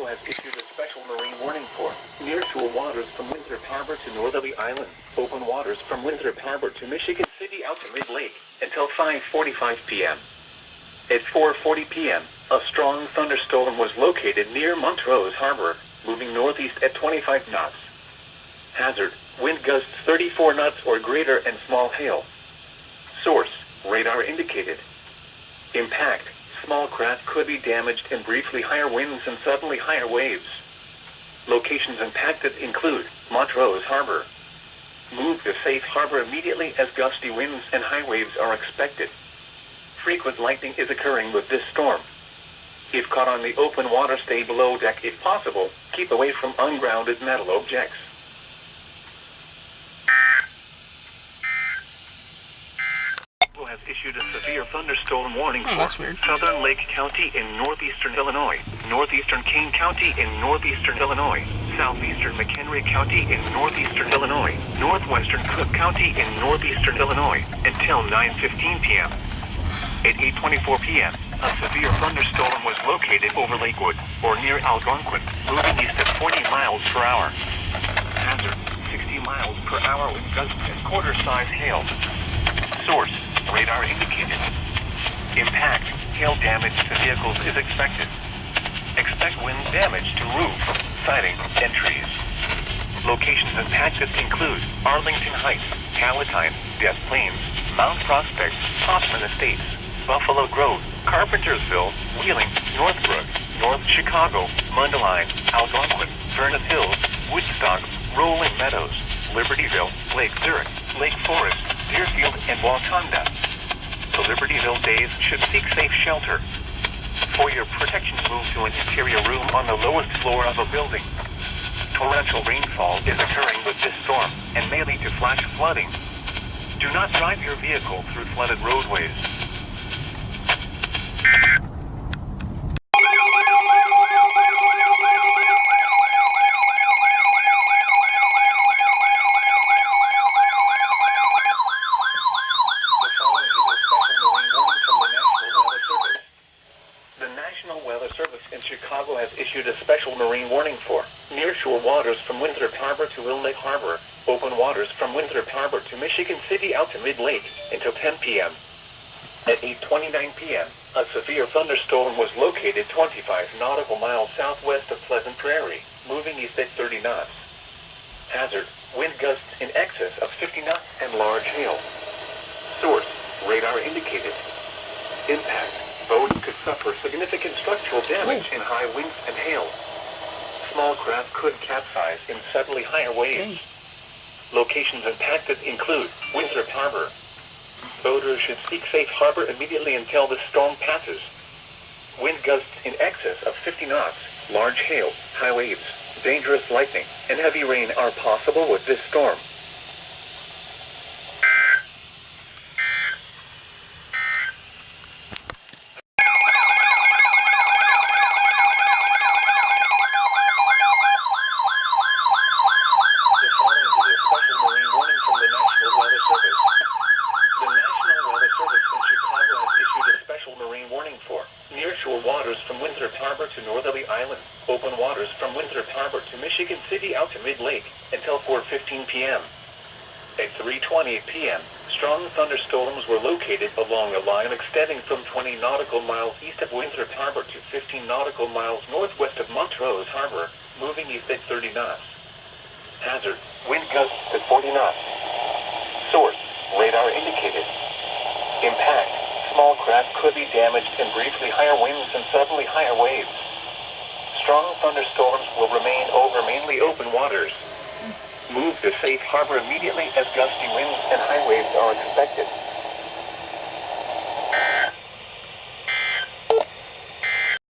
has issued a special marine warning for nearshore waters from Winthrop Harbor to Northerly Island, open waters from Winthrop Harbor to Michigan City out to mid-lake until 5:45 p.m. At 4:40 p.m., a strong thunderstorm was located near Montrose Harbor, moving northeast at 25 knots. Hazard, wind gusts 34 knots or greater and small hail. Source, radar indicated. Impact, small craft could be damaged and briefly higher winds and suddenly higher waves. Locations impacted include Montrose Harbor. Move to safe harbor immediately as gusty winds and high waves are expected. Frequent lightning is occurring with this storm. If caught on the open water, stay below deck if possible. Keep away from ungrounded metal objects. Has issued a severe thunderstorm warning for Southern Lake County in northeastern Illinois, northeastern Kane County in northeastern Illinois, southeastern McHenry County in northeastern Illinois, northwestern Cook County in northeastern Illinois, until 9:15 p.m. At 8:24 p.m., a severe thunderstorm was located over Lakewood, or near Algonquin, moving east at 40 miles per hour. Hazard, 60 miles per hour with gusts and quarter-size hail. Source, radar indicated. Impact, hail damage to vehicles is expected. Expect wind damage to roof, siding, and trees. Locations impacted include Arlington Heights, Palatine, Des Plaines, Mount Prospect, Hoffman Estates, Buffalo Grove, Carpentersville, Wheeling, Northbrook, North Chicago, Mundelein, Algonquin, Vernon Hills, Woodstock, Rolling Meadows, Libertyville, Lake Zurich, Lake Forest, Deerfield, and Wakanda. The Libertyville Bays should seek safe shelter. For your protection, move to an interior room on the lowest floor of a building. Torrential rainfall is occurring with this storm and may lead to flash flooding. Do not drive your vehicle through flooded roadways. Chicago has issued a special marine warning for nearshore waters from Winthrop Harbor to Will Lake Harbor, open waters from Winthrop Harbor to Michigan City out to mid-lake until 10 p.m. At 8:29 p.m., a severe thunderstorm was located 25 nautical miles southwest of Pleasant Prairie, moving east at 30 knots. Hazard, wind gusts in excess of 50 knots and large hail. Source, radar indicated. Impact, boats could suffer significant structural damage in high winds and hail. Small craft could capsize in suddenly higher waves. Locations impacted include Winthrop Harbor. Boaters should seek safe harbor immediately until the storm passes. Wind gusts in excess of 50 knots, large hail, high waves, dangerous lightning, and heavy rain are possible with this storm. Nearshore waters from Winthrop Harbor to Northerly Island, open waters from Winthrop Harbor to Michigan City out to mid-lake until 4:15 p.m. At 3:20 p.m., strong thunderstorms were located along a line extending from 20 nautical miles east of Winthrop Harbor to 15 nautical miles northwest of Montrose Harbor, moving east at 30 knots. Hazard, wind gusts at 40 knots. Source, radar indicated. Impact, small craft could be damaged and briefly higher winds and suddenly higher waves. Strong thunderstorms will remain over mainly open waters. Move to safe harbor immediately as gusty winds and high waves are expected.